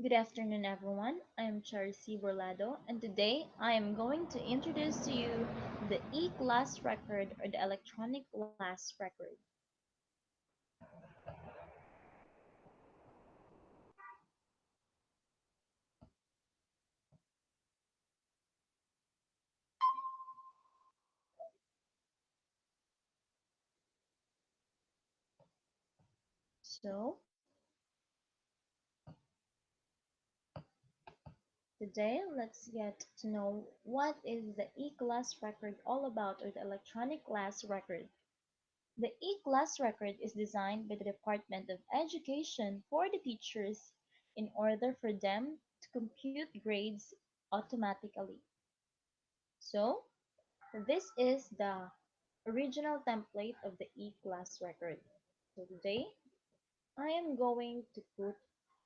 Good afternoon, everyone. I am Charcy Borlado, and today I am going to introduce to you the e-class record or the electronic class record. So, today let's get to know what is the e-class record all about or the electronic class record. The e-class record is designed by the Department of Education for the teachers in order for them to compute grades automatically. So, this is the original template of the e-class record. So today, I am going to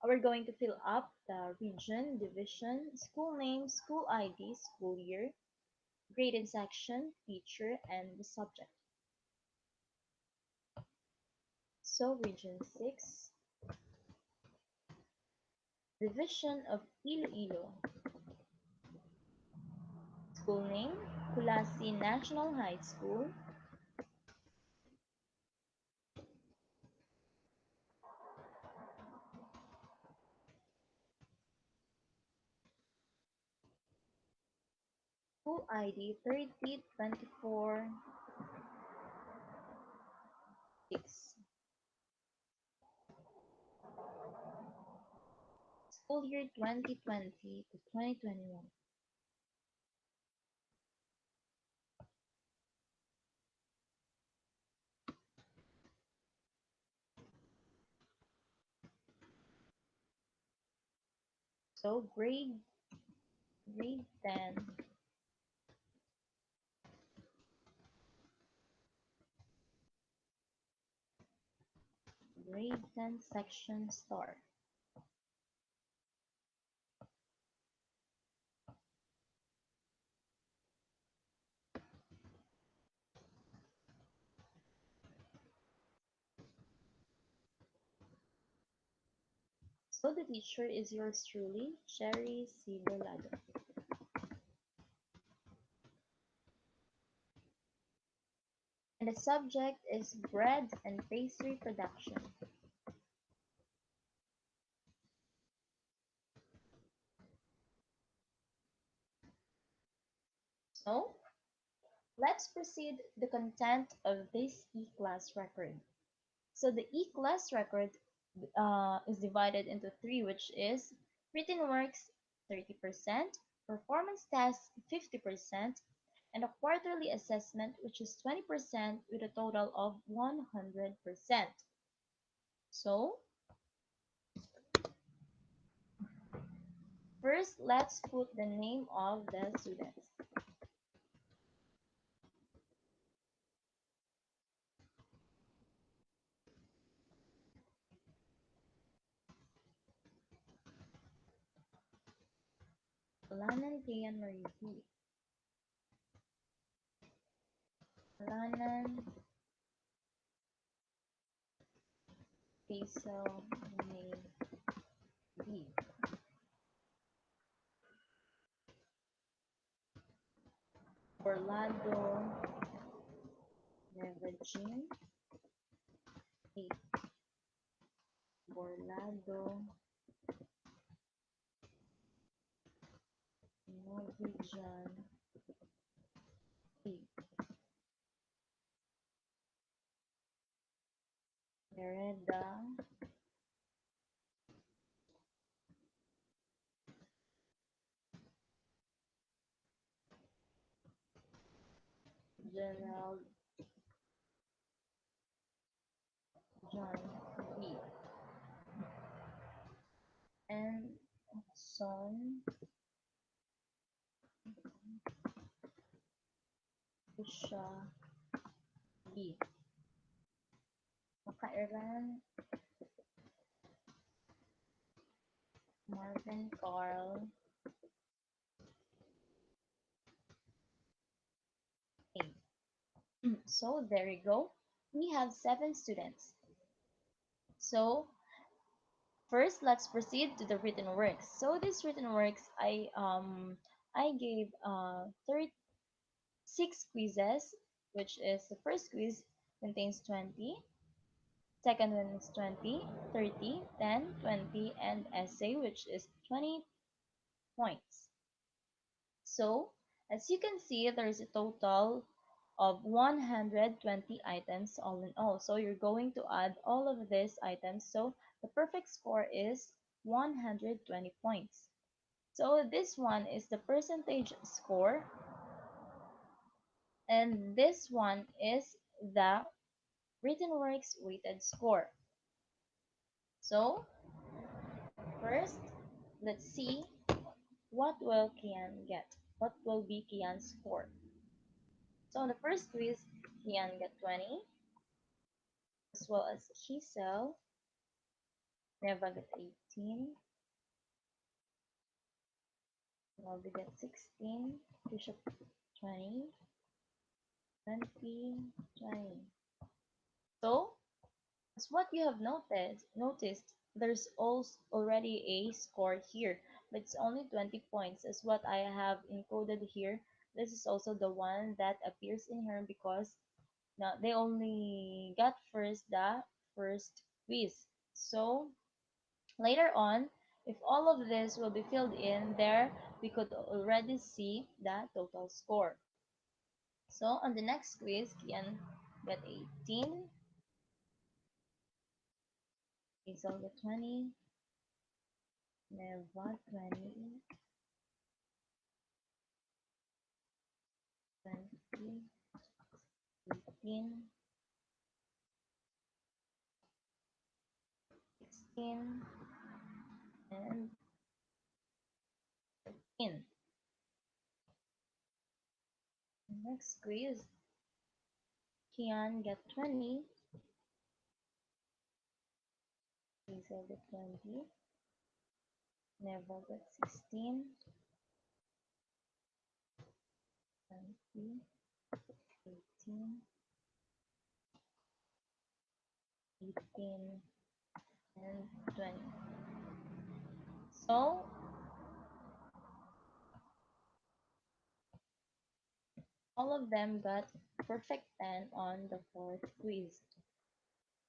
we're going to fill up the region, division, school name, school ID, school year, grade and section, teacher, and the subject. So region 6, division of Iloilo, school name, Kulasi National High School, school ID 3024 6. School year 2020 to 2021. So grade 10, grade 10 section star. So the teacher is yours truly, Cherry C. Berlado. And the subject is bread and pastry production. So let's proceed the content of this e-class record. So the e-class record is divided into three, which is written works 30%, performance tasks 50%, and a quarterly assessment, which is 20% with a total of 100%. So first, let's put the name of the students. Lanan Kian Marie. Lanan Hazel May B. Orlando Nevajin A. Orlando Novijan A. Mereda General John B. And Son Usha B. Makairan Marvin Carl A. So there you go. We have 7 students. So first, let's proceed to the written works. So this written works, I gave 36 quizzes, which is the first quiz contains 20, second one is 20, 30, 10, 20, and essay, which is 20 points. So as you can see, there is a total of 120 items all in all. So you're going to add all of these items. So the perfect score is 120 points. So this one is the percentage score, and this one is the written works weighted score. So first, let's see what will Kian get. What will be Kian's score? So on the first quiz, Kian got 20, as well as Hazel, Neva got 18, Bobby got 16, Bishop 20, 20, 20. So as what you have noticed, there's also already a score here, but it's only 20 points as what I have encoded here. This is also the one that appears in here because now they only got first the first quiz. So later on, if all of this will be filled in there, we could already see the total score. So on the next quiz, Kian got 18, Hazel got 20, Neva 20, 20, 18, 16, and 15. Next quiz, Kian got 20, Hazel got 20, Neva got 16, 20, 18, 18, and 20. So all of them got perfect 10 on the fourth quiz.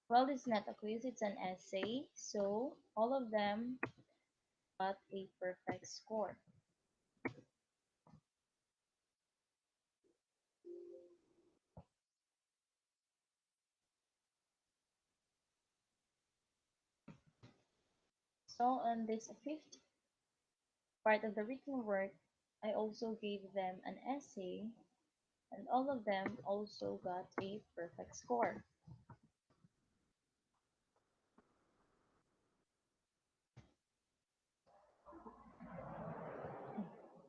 Well, it's not a quiz, it's an essay. So all of them got a perfect score. So on this fifth part of the written work, I also gave them an essay, and all of them also got a perfect score.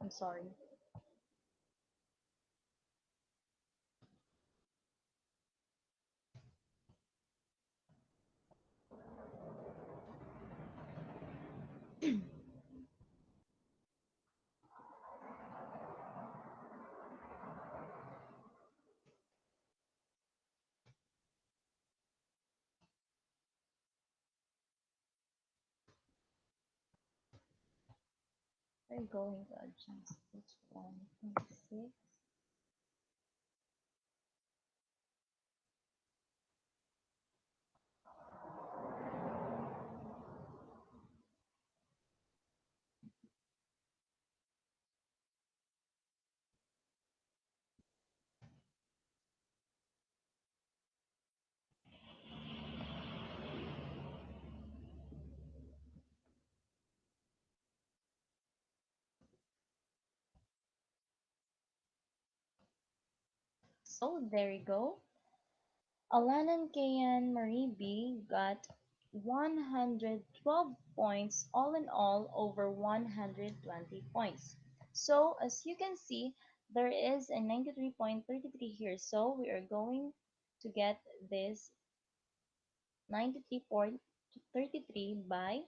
I'm sorry. We're going to adjust this 1.6. So there you go. Alanan Kayan Marie B got 112 points all in all over 120 points. So as you can see, there is a 93.33 here. So we are going to get this 93.33 by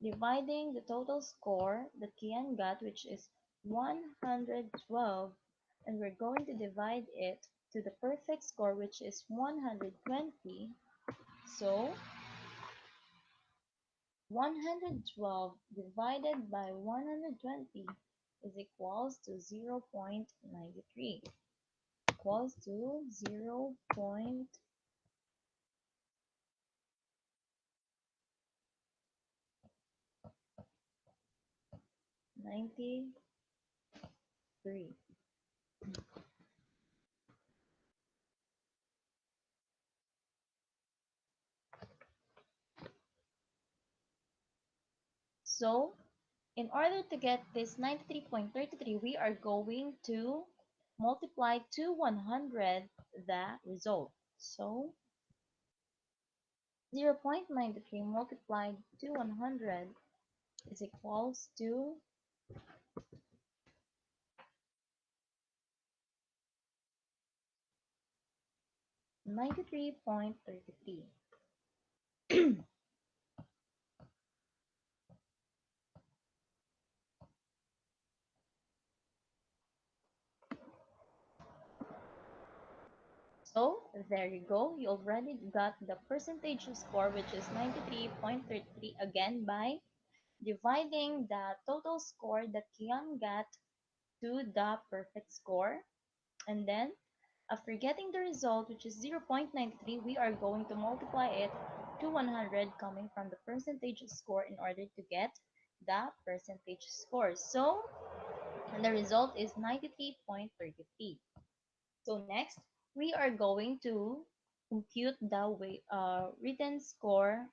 dividing the total score that Kian got, which is 112, and we're going to divide it to the perfect score, which is 120. So 112 divided by 120 is equals to 0.93, equals to 0.93. So in order to get this 93.33, we are going to multiply to 100 the result. So 0.93 multiplied to 100 is equals to 93.33. So there you go. You already got the percentage score, which is 93.33, again by dividing the total score that Kian got to the perfect score. And then after getting the result, which is 0.93, we are going to multiply it to 100 coming from the percentage score in order to get the percentage score. So and the result is 93.33. So next, we are going to compute the written score,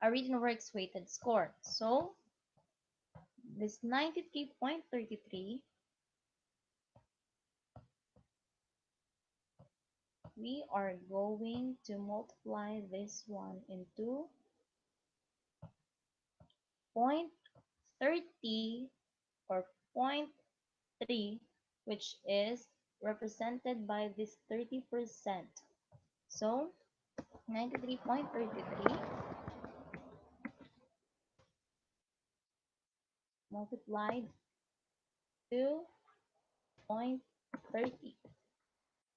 a written works weighted score. So this 93.33, we are going to multiply this one into 0.30 or zero point 0.3, which is represented by this 30%. So 93.33 multiplied to 0.30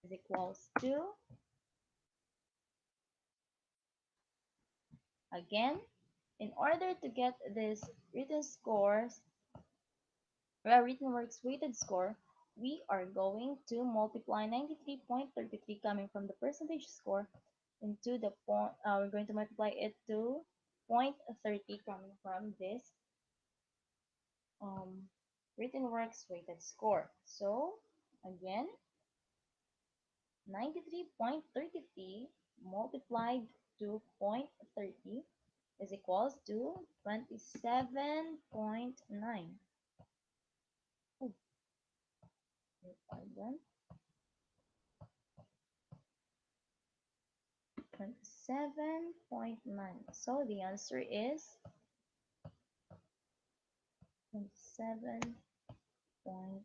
is equals to, again, in order to get this written scores, written works weighted score, we are going to multiply 93.33 coming from the percentage score into the point, we're going to multiply it to 0.30 coming from this um, written works weighted score. So again, 93.33 multiplied to 0.30 is equals to 27.9. Oh, pardon. 27.9. So the answer is 27.9.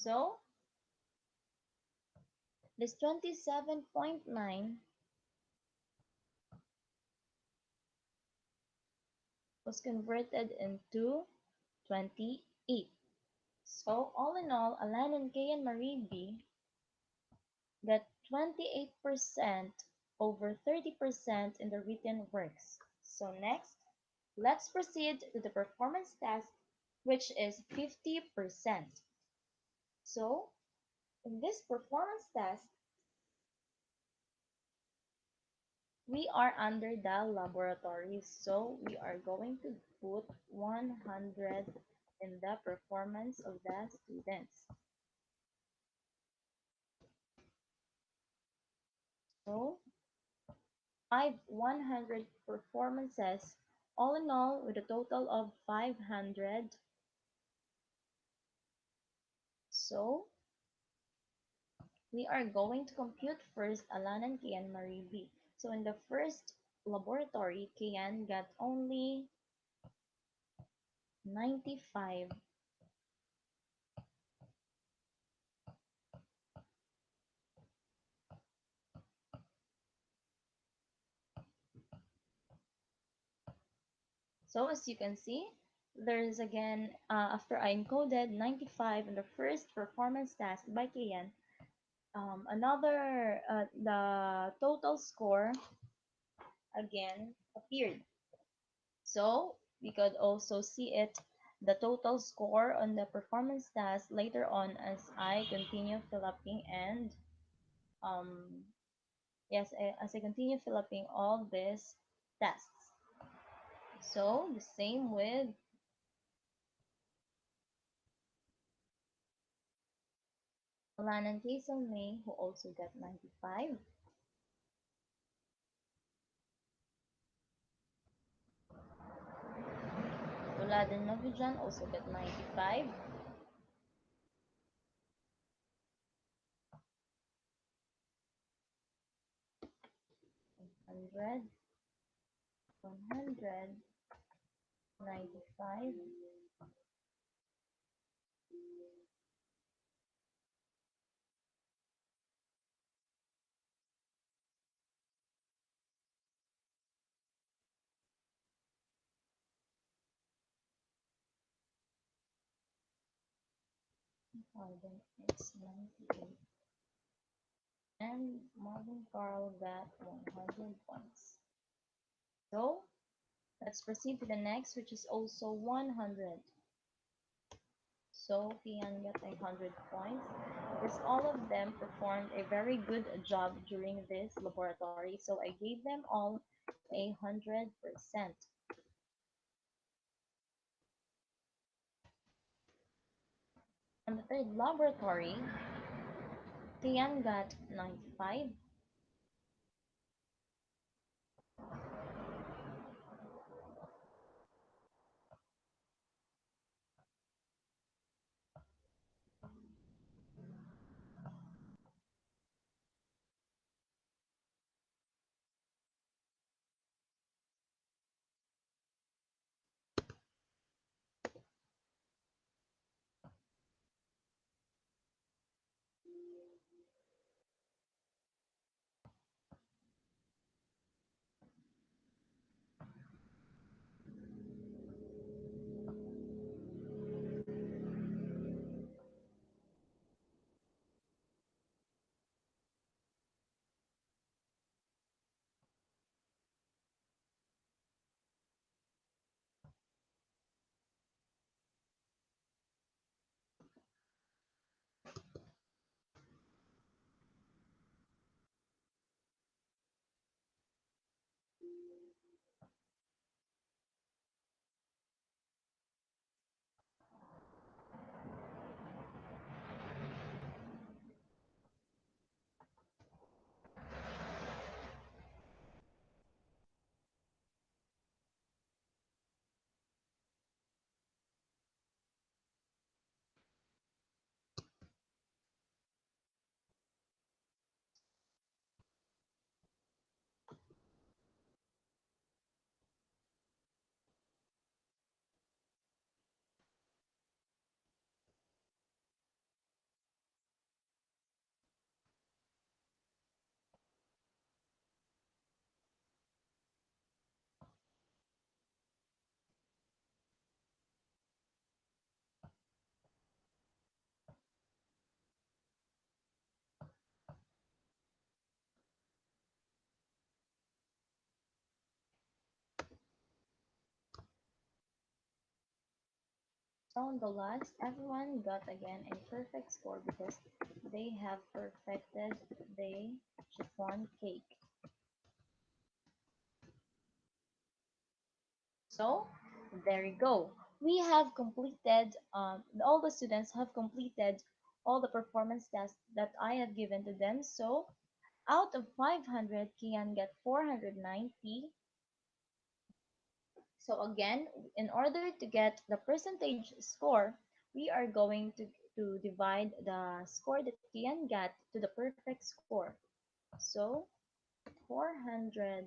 So this 27.9 was converted into 28. So all in all, Alan and Kay and Marie B got 28% over 30% in the written works. So next, let's proceed to the performance test, which is 50%. So in this performance test, we are under the laboratory. So we are going to put 100 in the performance of the students. So 100 performances, all in all, with a total of 500. So we are going to compute first Alan and Kian Marie B. So in the first laboratory, Kian got only 95. So as you can see, there's again, after I encoded 95 in the first performance task by Kian, the total score again appeared. So we could also see it, the total score on the performance task later on as I continue filling and um, yes, as I continue filling all these tasks. So the same with Milan and Hazel May, who also got 95. Tulad and Novijan also got 95. 100, 100, 95, then it's 98. And Marvin Carl got 100 points. So let's proceed to the next, which is also 100. So Tian got 100 points because all of them performed a very good job during this laboratory. So I gave them all 100%. On the third laboratory, Tian got 95. So on the last, everyone got again a perfect score because they have perfected the chiffon cake. So there you go. We have completed, all the students have completed all the performance tests that I have given to them. So out of 500, Kian get 490. So again, in order to get the percentage score, we are going to divide the score that Kian got to the perfect score. So 490,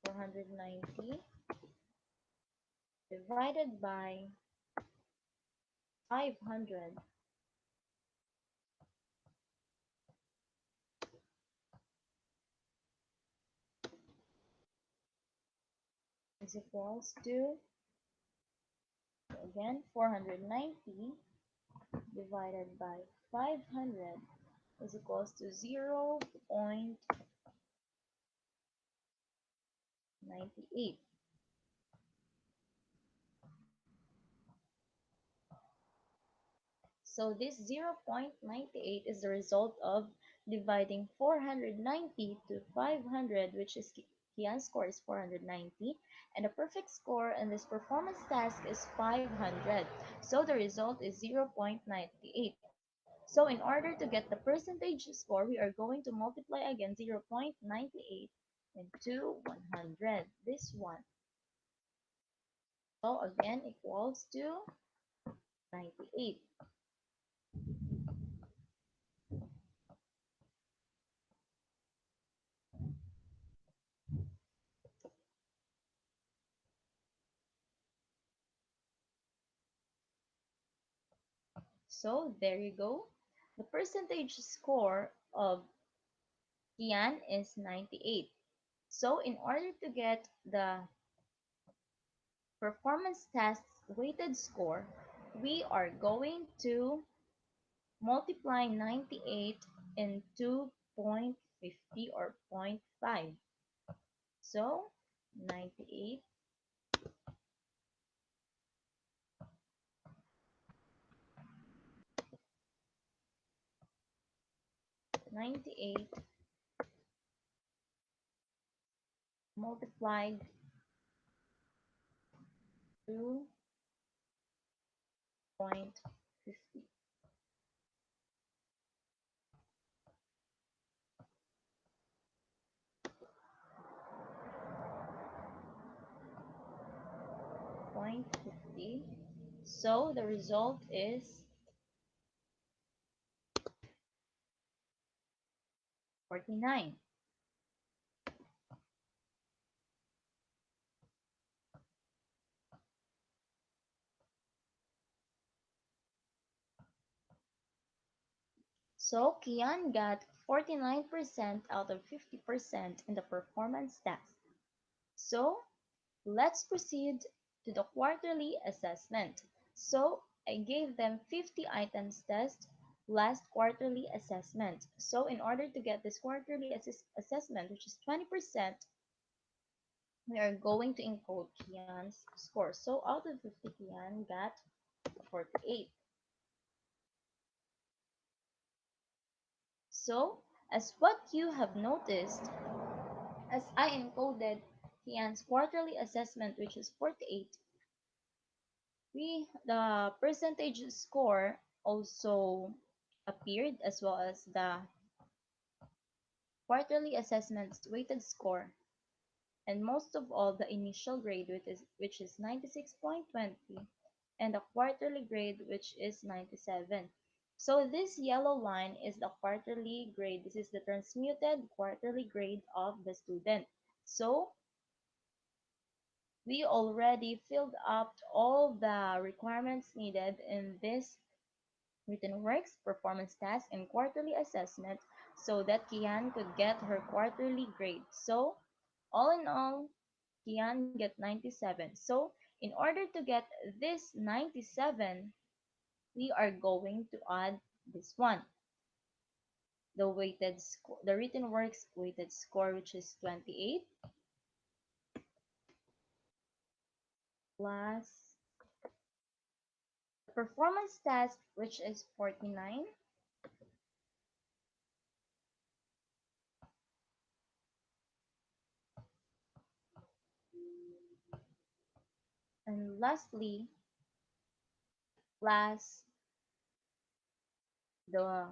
490 divided by 500 is equals to, again, 490 divided by 500 is equals to 0.98. So this 0.98 is the result of dividing 490 to 500, which is Kian's score is 490, and the perfect score in this performance task is 500. So the result is 0.98. So in order to get the percentage score, we are going to multiply again 0.98 into 100, this one. So again equals to 98. So there you go. The percentage score of Kian is 98. So in order to get the performance test weighted score, we are going to multiply 98 into 0.50 or zero point 0.5. So 98, 98 multiplied to 0.50. 0.50. So the result is 49. So Kian got 49% out of 50% in the performance test. So let's proceed to the quarterly assessment. So I gave them 50 items test last quarterly assessment. So in order to get this quarterly assessment, which is 20%, we are going to encode Kian's score. So out of 50, Kian got 48. So as what you have noticed, as I encoded Kian's quarterly assessment, which is 48, the percentage score also appeared, as well as the quarterly assessment's weighted score, and most of all the initial grade, which is 96.20, and the quarterly grade, which is 97. So this yellow line is the quarterly grade. This is the transmuted quarterly grade of the student. So we already filled up all the requirements needed in this written works, performance task, and quarterly assessment so that Kian could get her quarterly grade. So all in all, Kian get 97. So in order to get this 97, we are going to add this one, the weighted score, the written works weighted score, which is 28, plus the performance task, which is 49, and lastly, plus the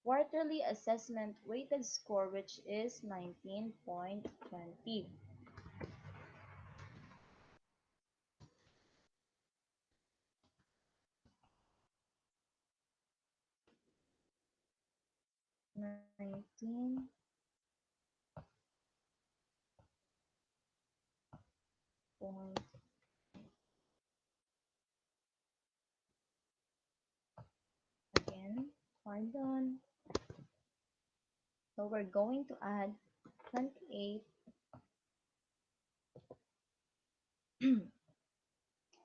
quarterly assessment weighted score, which is 19.20. Nineteen point again, pardon. So we're going to add 28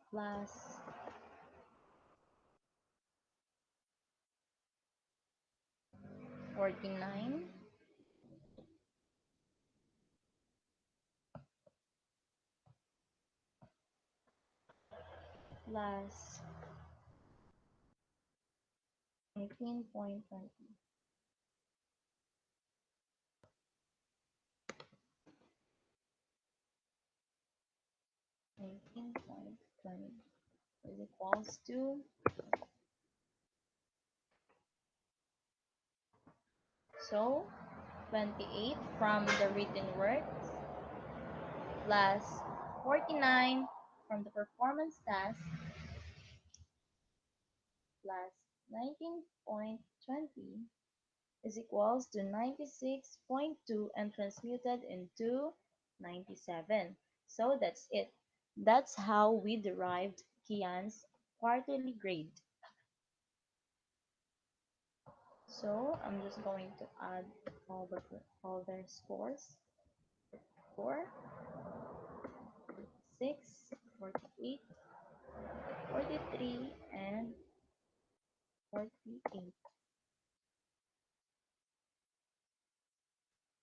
plus 49 plus 19.20. 19.20 is equals to, so 28 from the written works plus 49 from the performance task plus 19.20 is equals to 96.2 and transmuted into 97. So that's it. That's how we derived Kian's quarterly grade. So I'm just going to add all their scores. 4, 6, 48, 43, and 48.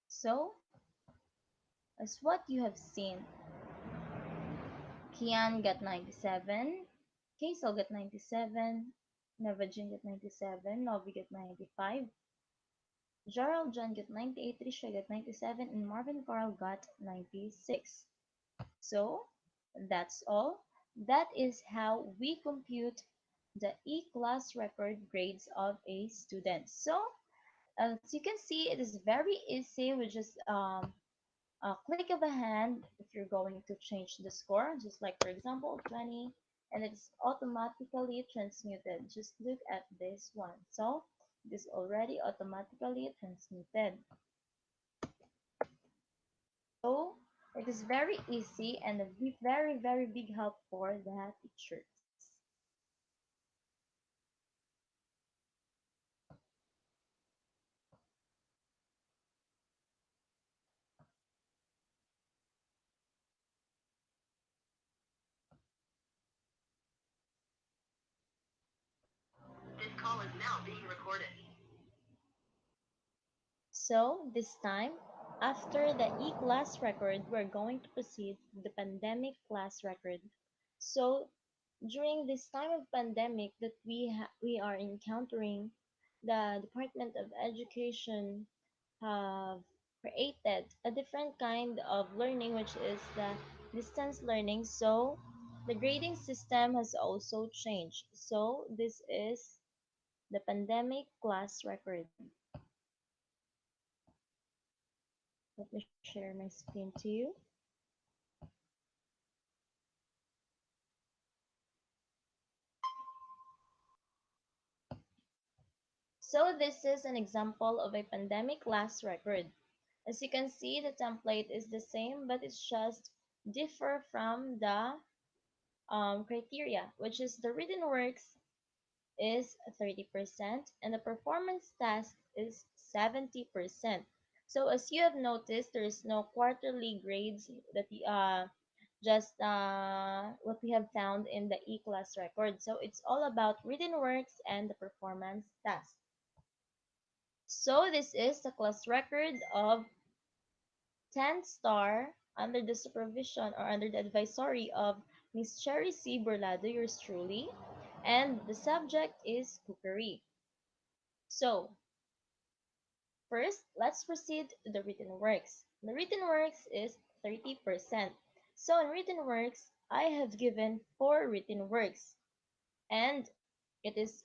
So, as what you have seen, Kian got 97, Kaisel got 97, Nevajin got 97, Novi got 95, Gerald John got 98, Trisha got 97, and Marvin Carl got 96. So, that's all. That is how we compute the E-class record grades of a student. So, as you can see, it is very easy with just a click of a hand if you're going to change the score, just like for example 20, and it's automatically transmuted. Just look at this one. So, it is already automatically transmuted. So, it is very easy and a very, very big help for the teachers. This call is now being recorded. So, this time, after the E-class record, we're going to proceed to the pandemic class record. So, during this time of pandemic that we are encountering, the Department of Education have created a different kind of learning, which is the distance learning. So, the grading system has also changed. So, this is the pandemic class record. Let me share my screen to you. So this is an example of a pandemic last record. As you can see, the template is the same, but it's just differ from the criteria, which is the written works is 30% and the performance task is 70%. So as you have noticed, there is no quarterly grades that just what we have found in the E-class record. So it's all about written works and the performance task. So this is the class record of 10 star under the supervision or under the advisory of Miss Cherry C. Burlado, yours truly, and the subject is cookery. So first, let's proceed to the written works. The written works is 30%. So in written works, I have given 4 written works, and it is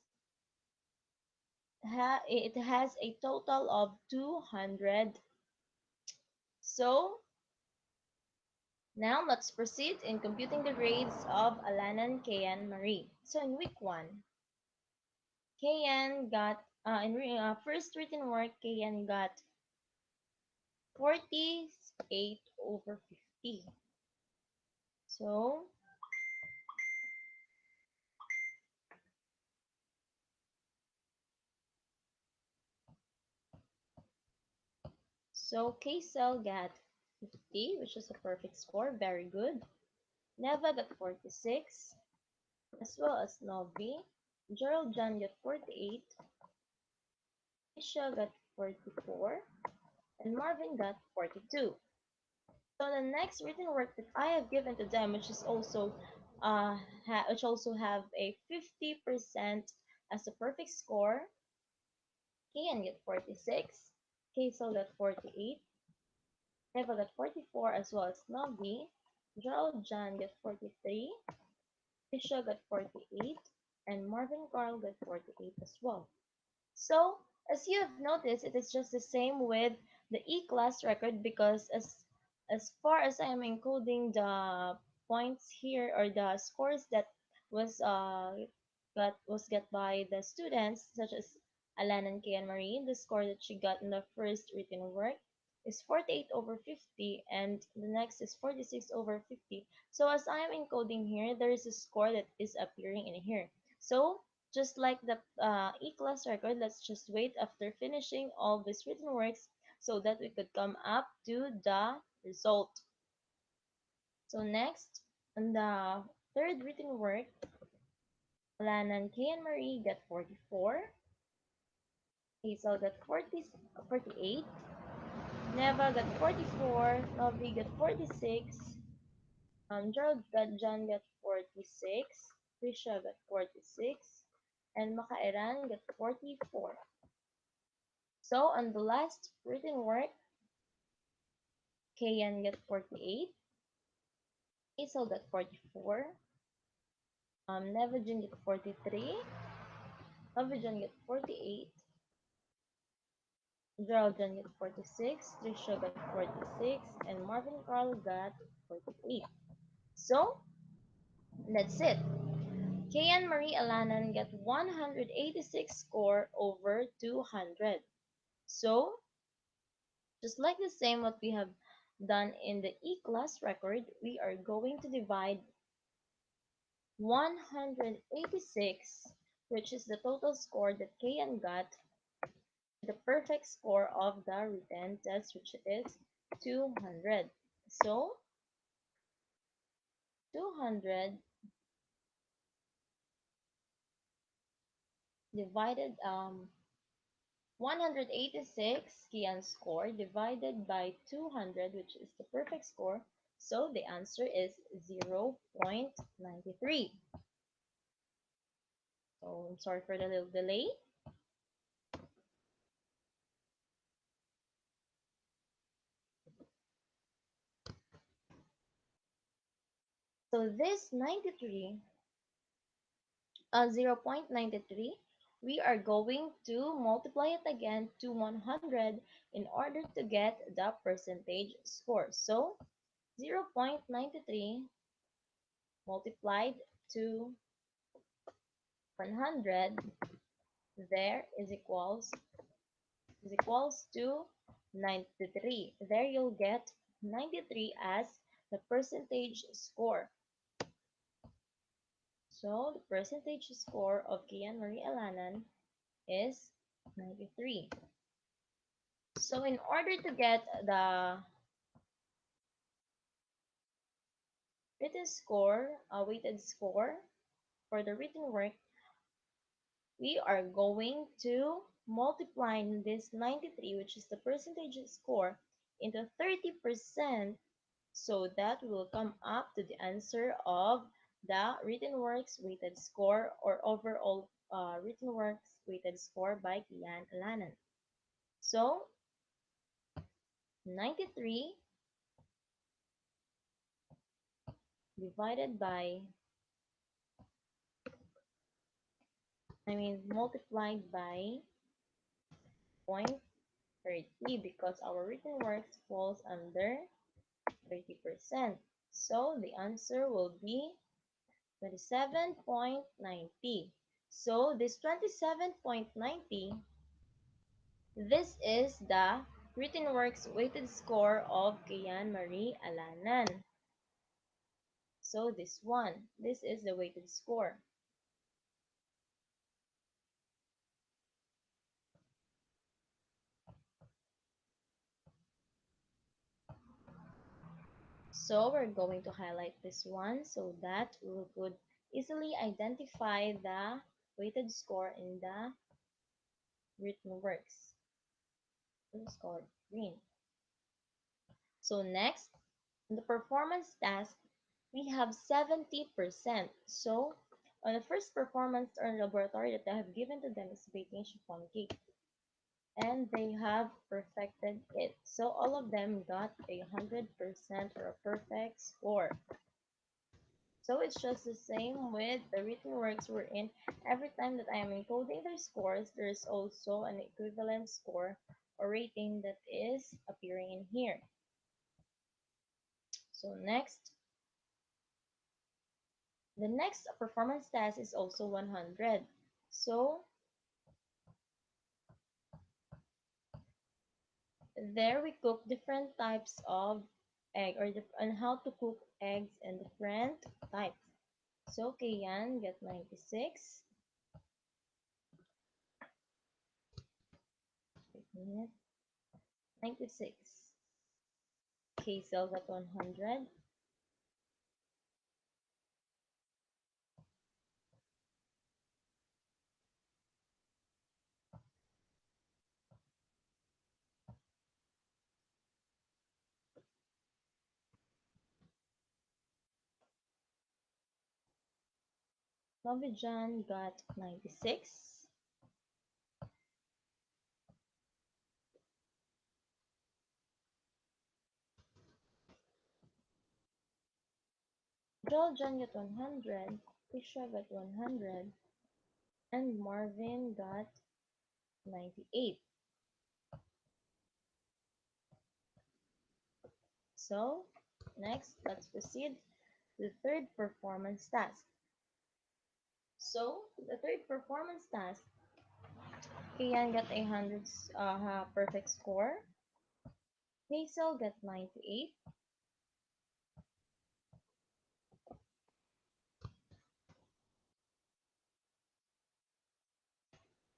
it has a total of 200. So now let's proceed in computing the grades of Alanan, Kayan, Marie. So in week 1, Kayan got, first written work, Kayan got 48 over 50. So, so Kaysel got 50, which is a perfect score, very good. Neva got 46, as well as Novi. Gerald John got 48, Isha got 44, and Marvin got 42. So the next written work that I have given to them, which is also which also have a 50% as a perfect score. Kian got 46, Kaisel got 48, Eva got 44, as well as Novi. Gerald Jan got 43, Tisha got 48, and Marvin Carl got 48 as well. So, as you have noticed, it is just the same with the E-class record because as far as I am encoding the points here or the scores that was got by the students such as Alan and Kay and Marie, the score that she got in the first written work is 48 over 50 and the next is 46 over 50. So as I am encoding here, there is a score that is appearing in here. So just like the E-class record, let's just wait after finishing all these written works so that we could come up to the result. So next, on the third written work, Lanan K and Marie got 44, Hazel got 48, Neva got 44, Novi got 46, Gerald got John got 46, Trisha got 46, and Makairan got 44. So on the last written work, Kayan got 48, Hazel got 44, Nevajin got 43, Novijan got 48, Geraldine got 46, Trisha got 46, and Marvin Carl got 48. So that's it. Kayan Marie Alanan got 186 score over 200. So just like the same what we have done in the E-class record, we are going to divide 186, which is the total score that Kayan got, the perfect score of the written test, which is 200. So 200 divided 186 Kian's score divided by 200, which is the perfect score. So the answer is 0.93. So I'm sorry for the little delay. So this 0.93, we are going to multiply it again to 100 in order to get the percentage score. So 0.93 multiplied to 100 there is equals to 93. There you'll get 93 as the percentage score. So the percentage score of Kian Marie Alanan is 93. So in order to get the written score, weighted score for the written work, we are going to multiply this 93, which is the percentage score, into 30%, so that will come up to the answer of the written works weighted score or overall written works weighted score by Kian Alanan. So 93 divided by, multiplied by 0.30 because our written works falls under 30%. So the answer will be 27.90. So this 27.90, this is the written works weighted score of Kian Marie Alanan. So this is the weighted score. So we're going to highlight this one so that we could easily identify the weighted score in the written works. Let's call it green. So next, in the performance task, we have 70%. So on the first performance or laboratory that I have given to them is baking chiffon cake. And they have perfected it. So all of them got 100% or a perfect score. So it's just the same with the written works we're in. Every time that I am encoding their scores, there is also an equivalent score or rating that is appearing in here. So next, the next performance test is also 100. So there we cook different types of egg or on how to cook eggs in different types. So Kayan got 96. Wait a minute. 96. Hazel got 100. Novijan got 96. Joeljan got 100. Tisha got 100. And Marvin got 98. So next, let's proceed to the third performance task. So the third performance task, Kian got 100 perfect score. Hazel got 98.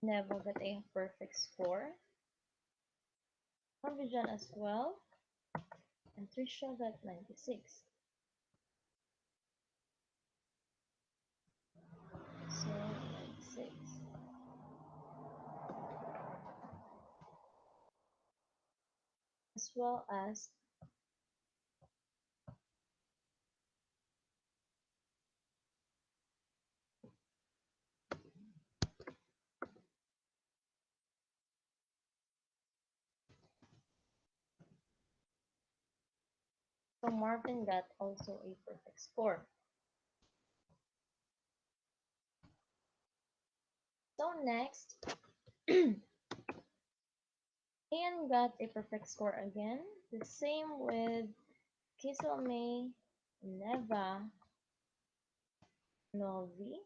Neville got a perfect score. Marvijan as well. And Trisha got 96. So 96. As well as so Marvin got also a perfect score. So next, Ian got a perfect score again. The same with Kiselme, Neva, Novi,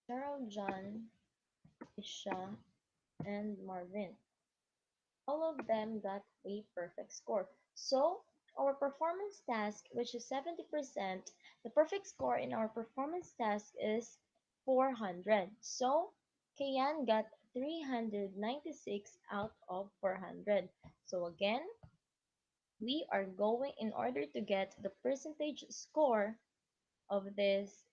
Cheryl John, Isha, and Marvin. All of them got a perfect score. So our performance task, which is 70%, the perfect score in our performance task is 400. So Kayan got 396 out of 400. So again, we are going, in order to get the percentage score of this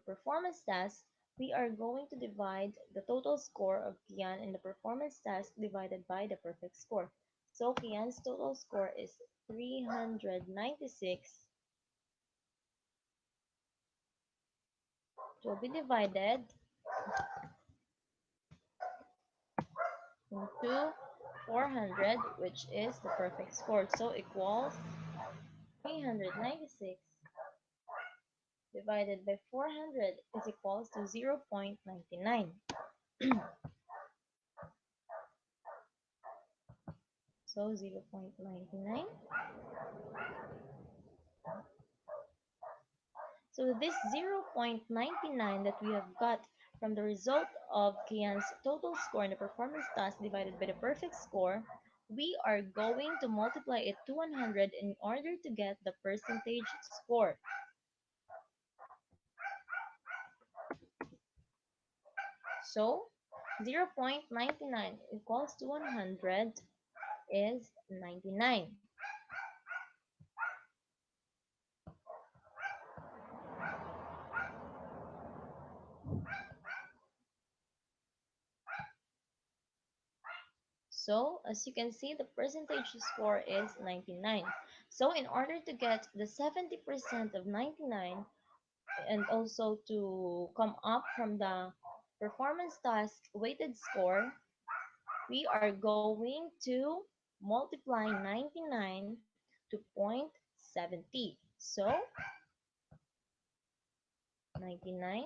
performance task, we are going to divide the total score of Kian in the performance task divided by the perfect score. So Kian's total score is 396 to be divided into 400, which is the perfect score. So equals 396 divided by 400 is equals to 0.99. So 0.99. So this 0.99 that we have got from the result of Kian's total score in the performance task divided by the perfect score, we are going to multiply it to 100 in order to get the percentage score. So 0.99 equals to 100 is 99. So as you can see, the percentage score is 99. So in order to get the 70% of 99 and also to come up from the performance task weighted score, we are going to multiply 99 to 0.70. So 99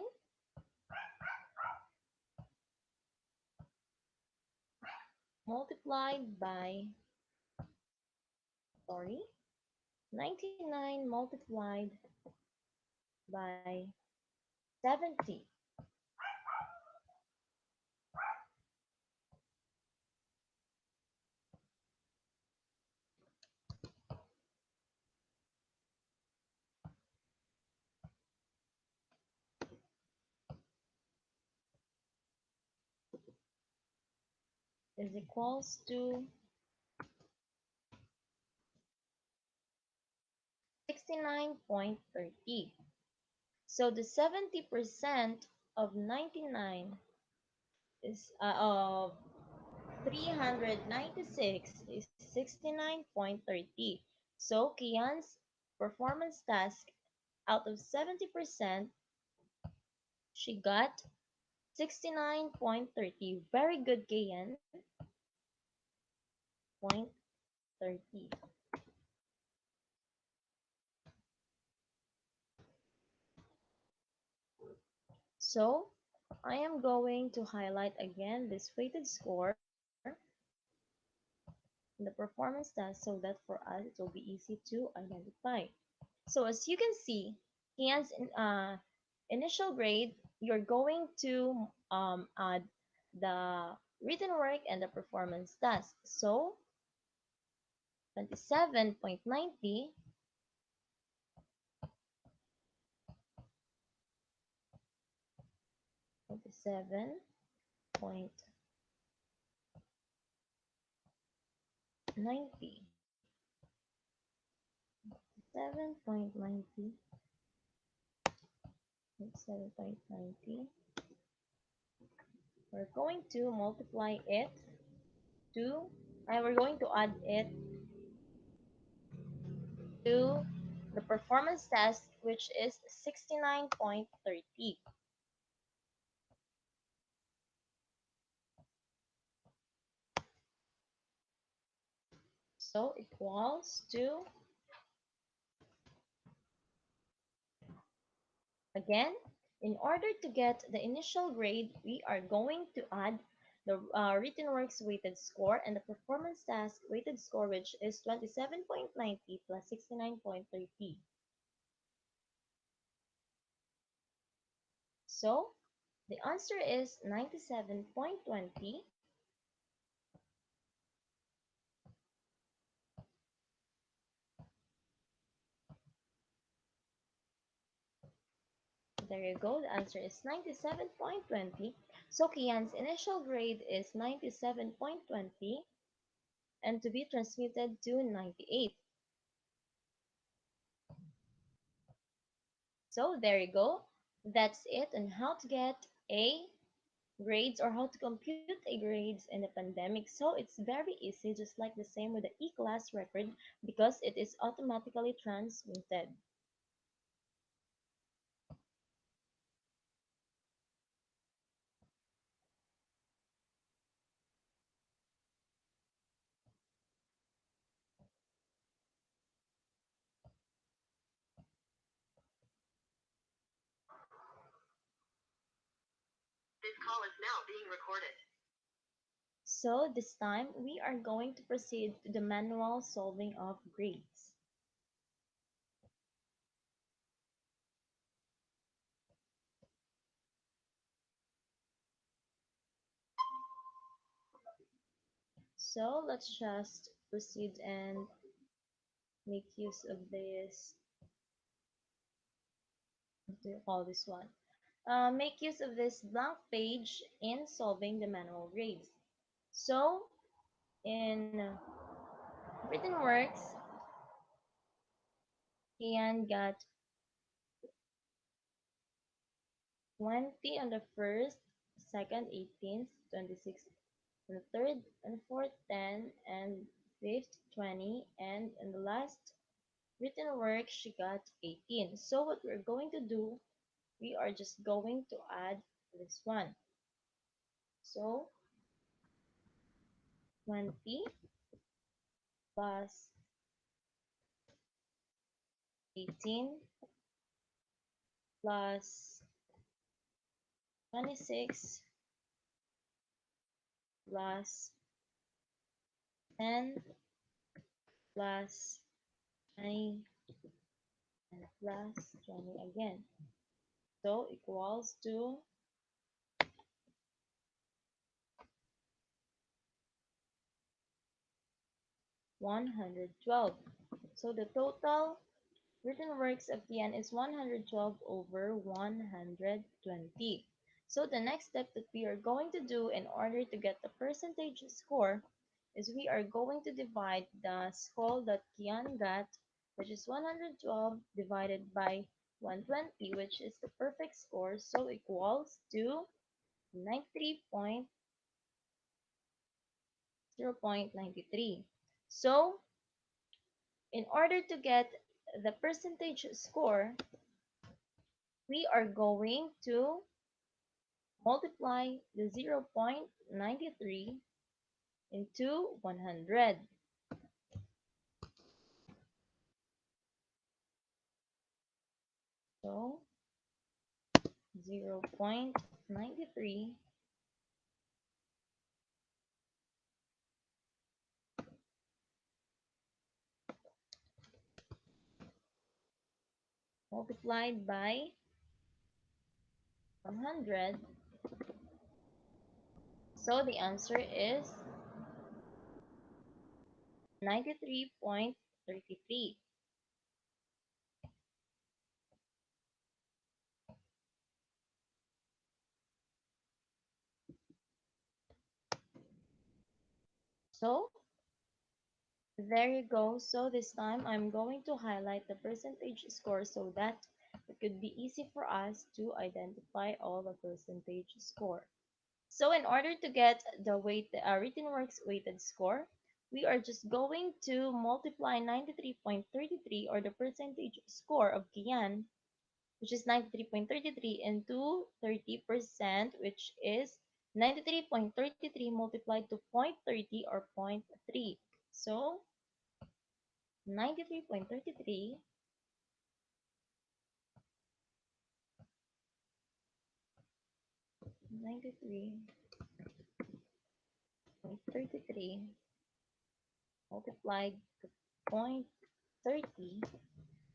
multiplied by, sorry, 99 multiplied by 70 is equals to 69.30. So the 70% of 99 is of 396 is 69.30. So Kian's performance task, out of 70%, she got 69.30. Very good, Kian. Point 30. So I am going to highlight again this weighted score in the performance test so that for us it will be easy to identify. So as you can see, Kian's initial grade, you're going to add the written work and the performance task. So 27.90 27.90 7.90 7.90, we're going to multiply it to, we're going to add it to the performance test, which is 69.30. So equals to, again, in order to get the initial grade, we are going to add the written works weighted score and the performance task weighted score, which is 27.90 plus 69.30. So the answer is 97.20. There you go. The answer is 97.20. So Kian's initial grade is 97.20 and to be transmitted to 98. So there you go. That's it on how to get A grades or how to compute A grades in the pandemic. So it's very easy, just like the same with the E-class record, because it is automatically transmitted. This call is now being recorded. So this time we are going to proceed to the manual solving of grades. So let's just proceed and make use of this, what do you call this one? make use of this blank page in solving the manual grades. So in written works, Kian got 20 on the first, second 18th, 26th on the third and fourth 10, and fifth 20, and in the last written work she got 18. So what we're going to do, we are just going to add this one. So 20 plus 18 plus 26 plus 10 plus 20 and plus 20 again. So equals to 112. So the total written works of Tian is 112 over 120. So the next step that we are going to do in order to get the percentage score is we are going to divide the score that Kian got, which is 112 divided by 120, which is the perfect score, so equals to 93.0.93. So in order to get the percentage score, we are going to multiply the 0.93 into 100. So 0.93 multiplied by 100. So the answer is 93.33. So there you go. So this time I'm going to highlight the percentage score so that it could be easy for us to identify all the percentage score. So in order to get the written works weighted score, we are just going to multiply 93.33 or the percentage score of Kian, which is 93.33 into 30%, which is 93.33 multiplied to 0.30 or zero point 0.3. So 93.33 93.33 multiplied to 0.30.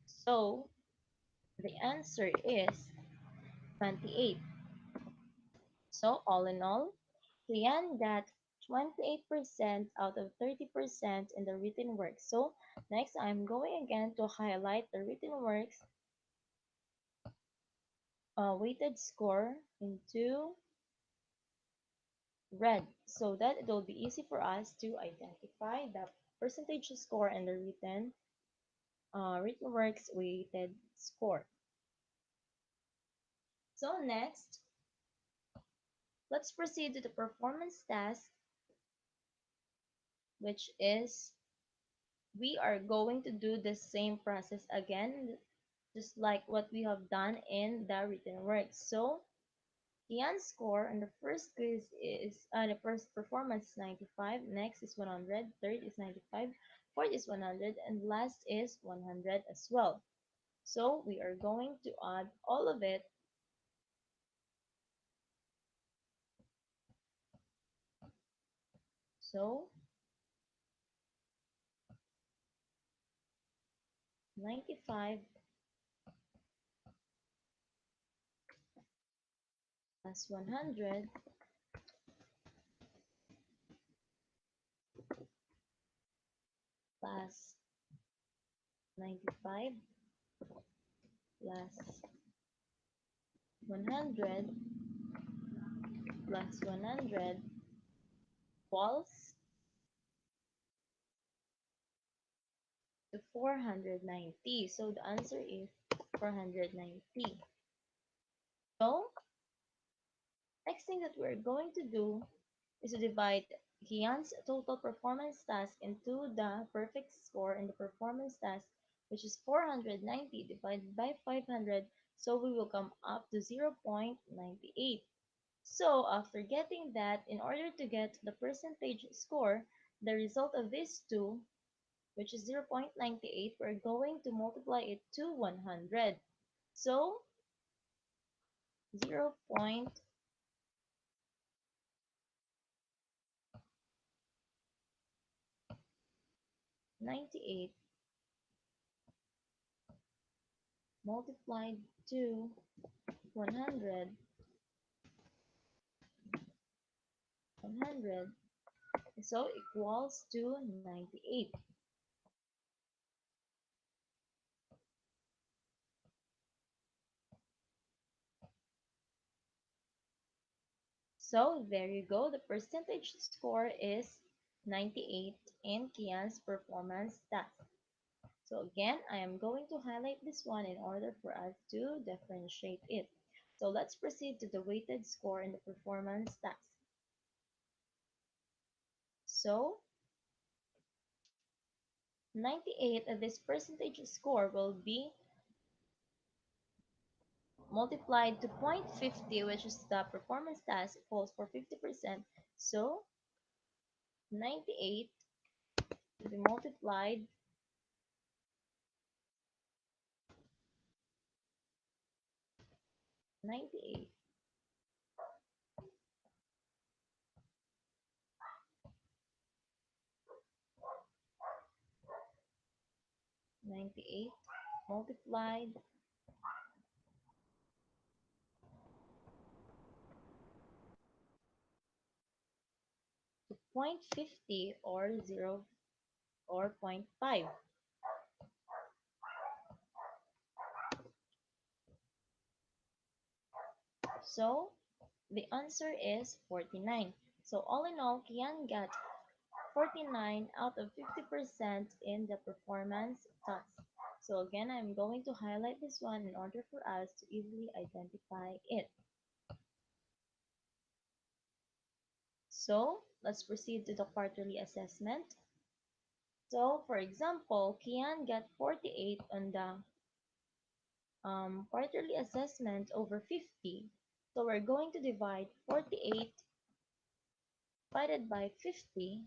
So the answer is 28. So all in all, Rian got 28% out of 30% in the written work. So next I'm going again to highlight the written works weighted score into red so that it will be easy for us to identify the percentage score and the written works weighted score. So next, let's proceed to the performance task, which is we are going to do the same process again, just like what we have done in the written work. So Kian's score on the first quiz is the first performance is 95, next is 100, third is 95, fourth is 100, and last is 100 as well. So we are going to add all of it. So 95 plus 100 plus 95 plus 100 plus 100 equals to 490. So the answer is 490. So next thing that we're going to do is to divide Kian's total performance task into the perfect score and the performance task, which is 490 divided by 500. So we will come up to 0.98. So after getting that, in order to get the percentage score, the result of these two, which is 0.98, we're going to multiply it to 100. So 0.98 multiplied to 100, 100, so equals to 98. So there you go. The percentage score is 98 in Kian's performance task. So again, I am going to highlight this one in order for us to differentiate it. So let's proceed to the weighted score in the performance task. So 98 of this percentage score will be multiplied to 0.50, which is the performance task equals for 50%. So 98 to be multiplied 98 98 multiplied to 0.50 or 0 or zero point 0.5. So the answer is 49. So all in all, Kian got 49 out of 50% in the performance task. So again, I'm going to highlight this one in order for us to easily identify it. So let's proceed to the quarterly assessment. So for example, Kian got 48 on the quarterly assessment over 50. So we're going to divide 48 divided by 50.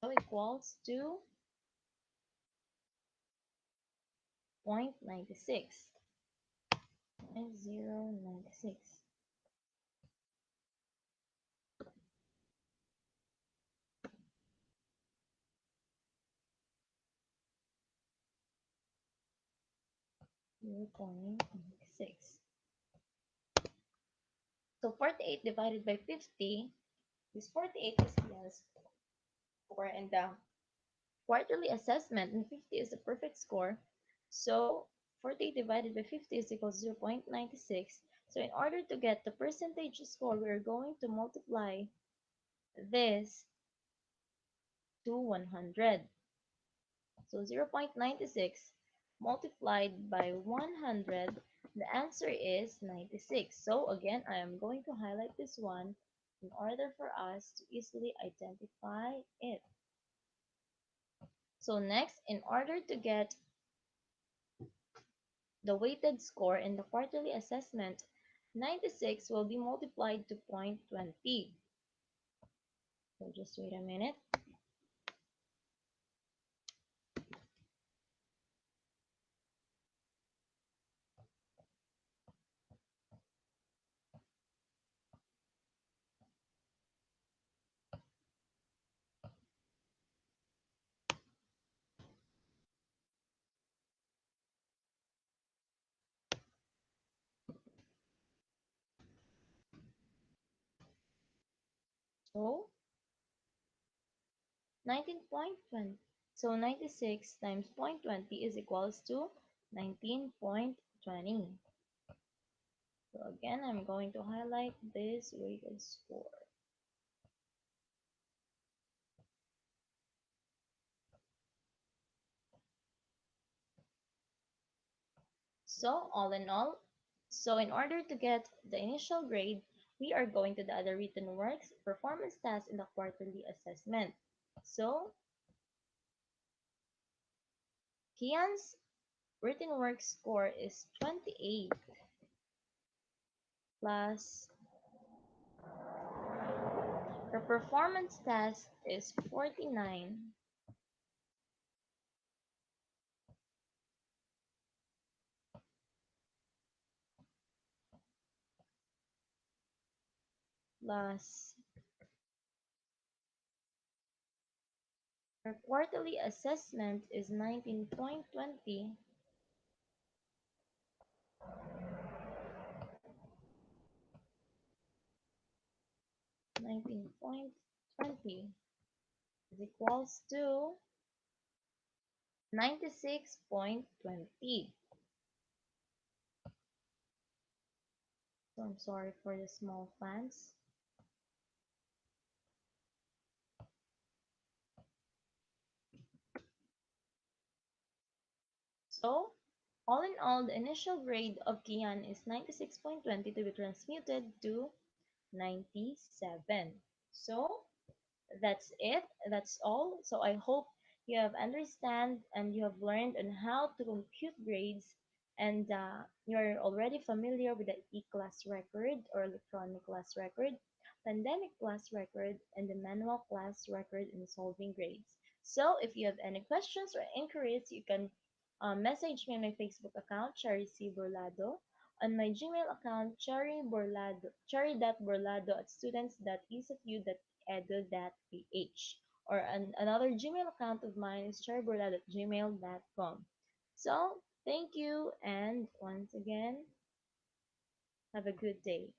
So equals to 0.96. 0.096. Zero point 0.96. So 48 divided by 50, this 48 is yes score and the quarterly assessment and 50 is the perfect score. So 48 divided by 50 is equals 0.96. So in order to get the percentage score, we are going to multiply this to 100. So 0.96 multiplied by 100, the answer is 96. So again, I am going to highlight this one in order for us to easily identify it. So next, in order to get the weighted score in the quarterly assessment, 96 will be multiplied to 0.20. So just wait a minute. So 19.20. So 96 times 0.20 is equals to 19.20. So again, I'm going to highlight this weighted score. So all in all, so in order to get the initial grade, we are going to the other written works, performance tasks, and the quarterly assessment. So Kian's written work score is 28 plus her performance task is 49 plus her quarterly assessment is 19.20 19.20 is equals to 96.20. So I'm sorry for the small fans. So all in all, the initial grade of Kian is 96.20 to be transmuted to 97. So that's it. That's all. So I hope you have understand and you have learned on how to compute grades, and you're already familiar with the e-class record or electronic class record, pandemic class record, and the manual class record in solving grades. So if you have any questions or inquiries, you can message me on my Facebook account, Cherry C. Burlado, on my Gmail account, cherry.burlado at students.edu.ph, or another Gmail account of mine is cherryburlado@gmail.com. So, thank you, and once again, have a good day.